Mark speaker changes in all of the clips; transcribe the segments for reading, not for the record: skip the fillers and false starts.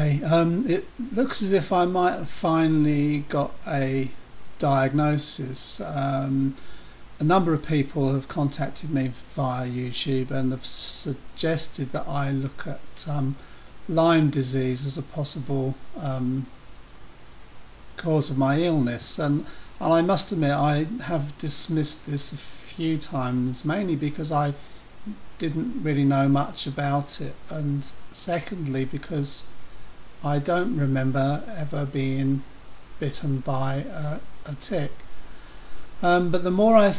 Speaker 1: Okay, it looks as if I might have finally got a diagnosis. A number of people have contacted me via YouTube and have suggested that I look at Lyme disease as a possible cause of my illness, and I must admit I have dismissed this a few times, mainly because I didn't really know much about it, and secondly because I don't remember ever being bitten by a tick. But the more I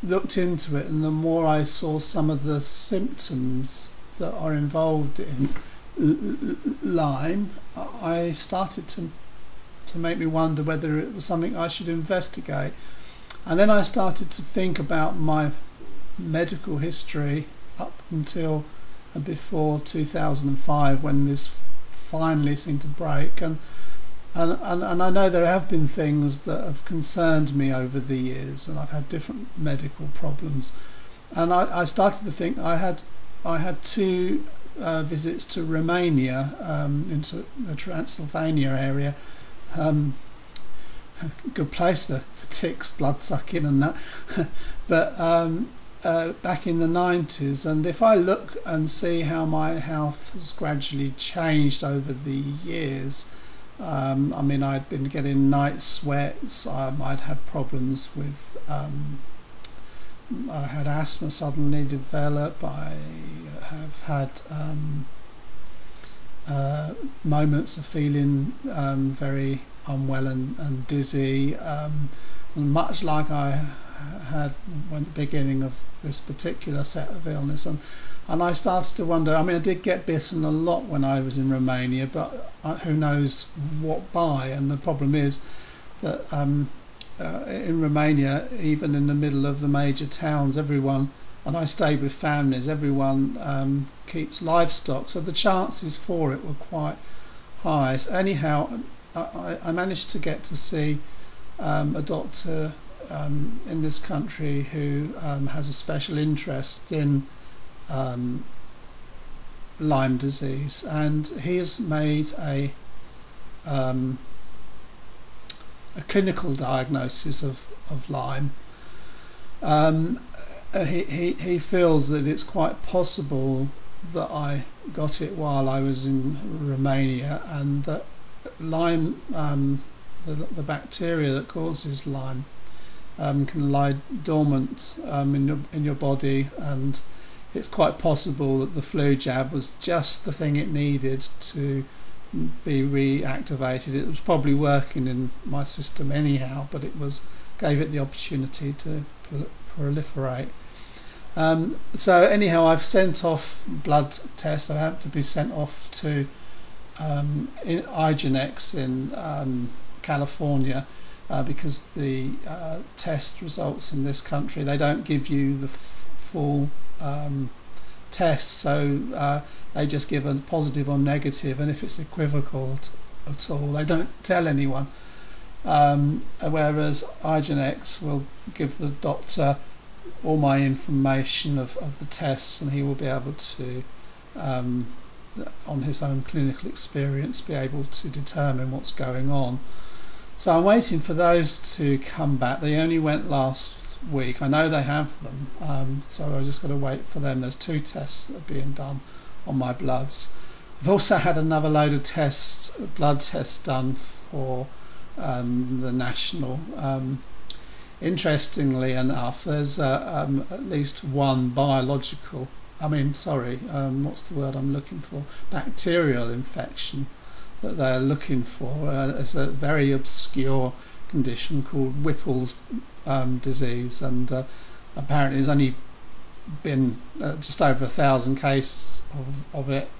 Speaker 1: looked into it and the more I saw some of the symptoms that are involved in Lyme, I started to make me wonder whether it was something I should investigate. And then I started to think about my medical history up until before 2005, when this finally seemed to break, and I know there have been things that have concerned me over the years, and I've had different medical problems, and I started to think I had two visits to Romania, into the Transylvania area. Good place for ticks, blood sucking and that. But back in the 90s, and if I look and see how my health has gradually changed over the years, I mean, I'd been getting night sweats, I'd had problems with, I had asthma suddenly develop, I have had moments of feeling very unwell and dizzy, and much like I had at the beginning of this particular set of illness, and I started to wonder. I mean, I did get bitten a lot when I was in Romania, but who knows what by. And the problem is that in Romania, even in the middle of the major towns, everyone, and I stayed with families, everyone keeps livestock, so the chances for it were quite high. So anyhow, I managed to get to see a doctor in this country who has a special interest in Lyme disease, and he has made a clinical diagnosis of Lyme. He feels that it's quite possible that I got it while I was in Romania, and that Lyme, the bacteria that causes Lyme, can lie dormant in your body, and it's quite possible that the flu jab was just the thing it needed to be reactivated. It was probably working in my system anyhow, but gave it the opportunity to proliferate. So anyhow, I've sent off blood tests. I have to be sent off to Igenex in California, because the test results in this country, they don't give you the full test, so they just give a positive or negative, and if it's equivocal at all, they don't tell anyone. Whereas Igenex will give the doctor all my information of the tests, and he will be able to, on his own clinical experience, be able to determine what's going on. So I'm waiting for those to come back. They only went last week. I know they have them, so I've just got to wait for them. There's 2 tests that are being done on my bloods. I've also had another load of blood tests done for the national. Interestingly enough, there's at least one biological, what's the word I'm looking for? Bacterial infection that they're looking for. It's a very obscure condition called Whipple's disease, and apparently there's only been just over 1,000 cases of it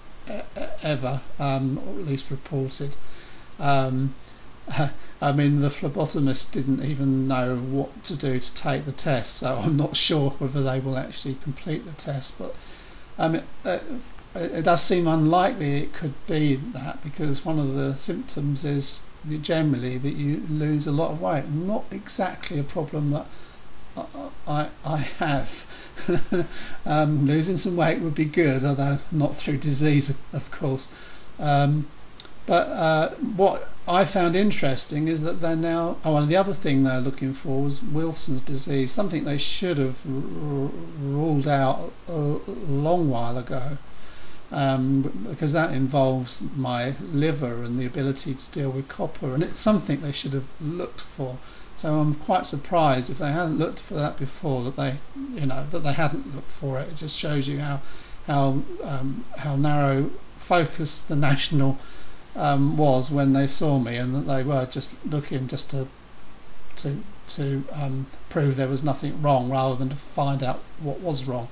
Speaker 1: ever, or at least reported. I mean, the phlebotomist didn't even know what to do to take the test, so I'm not sure whether they will actually complete the test, but it does seem unlikely it could be that, because one of the symptoms is generally that you lose a lot of weight. Not exactly a problem that I have. Losing some weight would be good, although not through disease, of course. But what I found interesting is that they're now, oh, and the other thing they're looking for was Wilson's disease, something they should have ruled out a long while ago, because that involves my liver and the ability to deal with copper, and it's something they should have looked for. So I'm quite surprised if they hadn't looked for that before, that they hadn't looked for it. It just shows you how narrow focused the National was when they saw me, and that they were just looking just to prove there was nothing wrong rather than to find out what was wrong.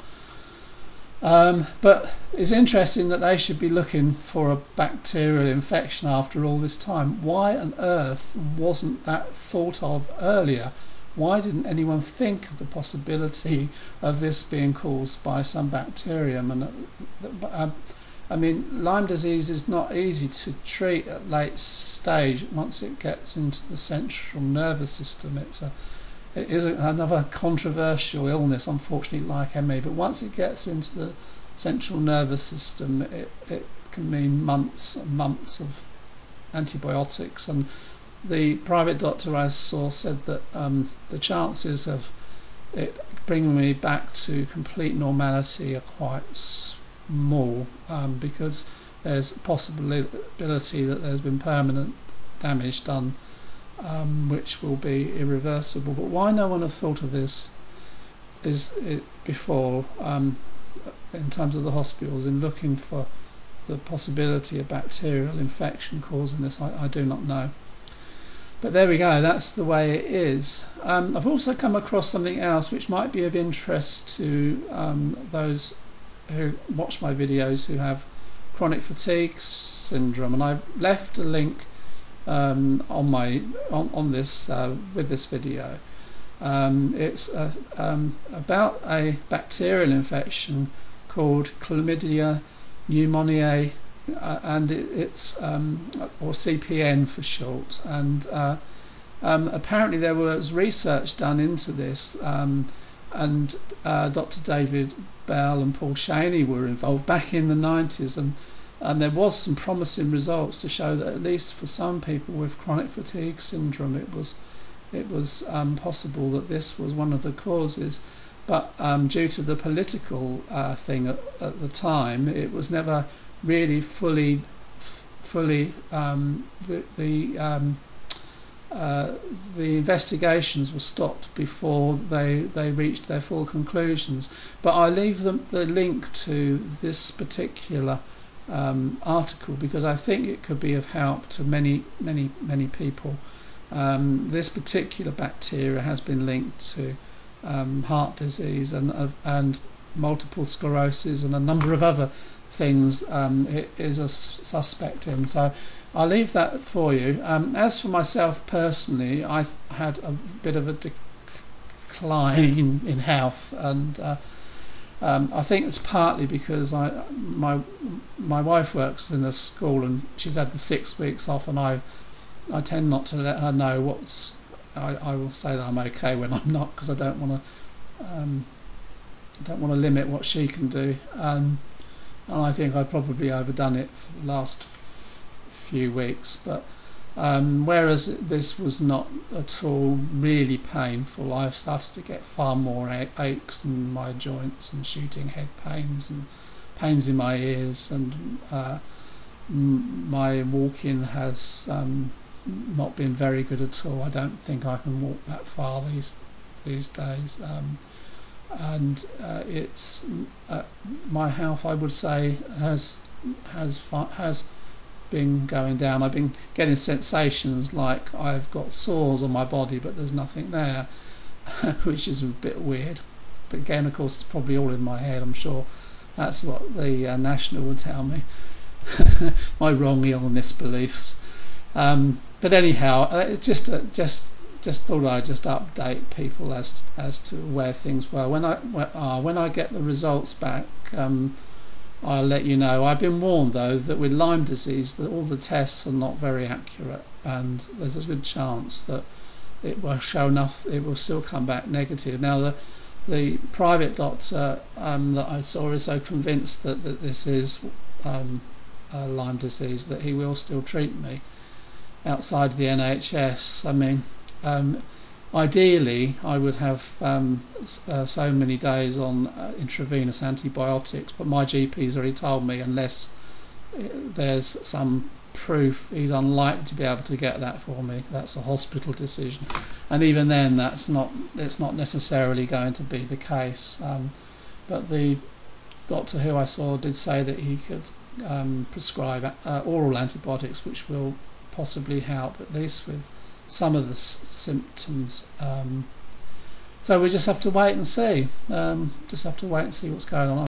Speaker 1: But it's interesting that they should be looking for a bacterial infection after all this time. Why on earth wasn't that thought of earlier? Why didn't anyone think of the possibility of this being caused by some bacterium? And I mean, Lyme disease is not easy to treat at late stage. Once it gets into the central nervous system, it is another controversial illness, unfortunately, like ME. But once it gets into the central nervous system, it can mean months and months of antibiotics. And the private doctor I saw said that the chances of it bringing me back to complete normality are quite small, because there's a possibility that there's been permanent damage done, which will be irreversible. But why no one has thought of this before, in terms of the hospitals, in looking for the possibility of bacterial infection causing this, I do not know. But there we go, that's the way it is. I've also come across something else which might be of interest to those who watch my videos who have chronic fatigue syndrome, and I've left a link on this with this video. It's about a bacterial infection called chlamydia pneumoniae, and it's or CPN for short. And apparently there was research done into this, and Dr. David Bell and Paul Shaney were involved back in the 90s, and there was some promising results to show that at least for some people with chronic fatigue syndrome it was possible that this was one of the causes. But due to the political thing at the time, it was never really fully the investigations were stopped before they reached their full conclusions. But I leave the link to this particular article because I think it could be of help to many people. This particular bacteria has been linked to heart disease and multiple sclerosis and a number of other things it is a suspect in. So I'll leave that for you. As for myself personally, I've had a bit of a decline in health, and I think it's partly because my wife works in a school and she's had the 6 weeks off, and I tend not to let her know what's. I will say that I'm okay when I'm not, because I don't want to limit what she can do. And I think I've probably overdone it for the last few weeks. But whereas this was not at all really painful, I've started to get far more aches in my joints and shooting head pains and pains in my ears, and my walking has not been very good at all. I don't think I can walk that far these days, and it's my health, I would say, has been going down. I've been getting sensations like I've got sores on my body, but there's nothing there, which is a bit weird. But again, of course, it's probably all in my head. I'm sure that's what the National would tell me. My wrong illness beliefs. But anyhow, just thought I'd just update people as to where things were. When I get the results back, I'll let you know. I've been warned though that with Lyme disease that all the tests are not very accurate, and there's a good chance that it will show enough. It will still come back negative. Now the private doctor that I saw is so convinced that this is Lyme disease, that he will still treat me outside the NHS. I mean, ideally I would have so many days on intravenous antibiotics, but my GP's already told me unless there's some proof, he's unlikely to be able to get that for me. That's a hospital decision, and even then it's not necessarily going to be the case. But the doctor who I saw did say that he could prescribe oral antibiotics, which will possibly help at least with some of the symptoms. So we just have to wait and see. What's going on.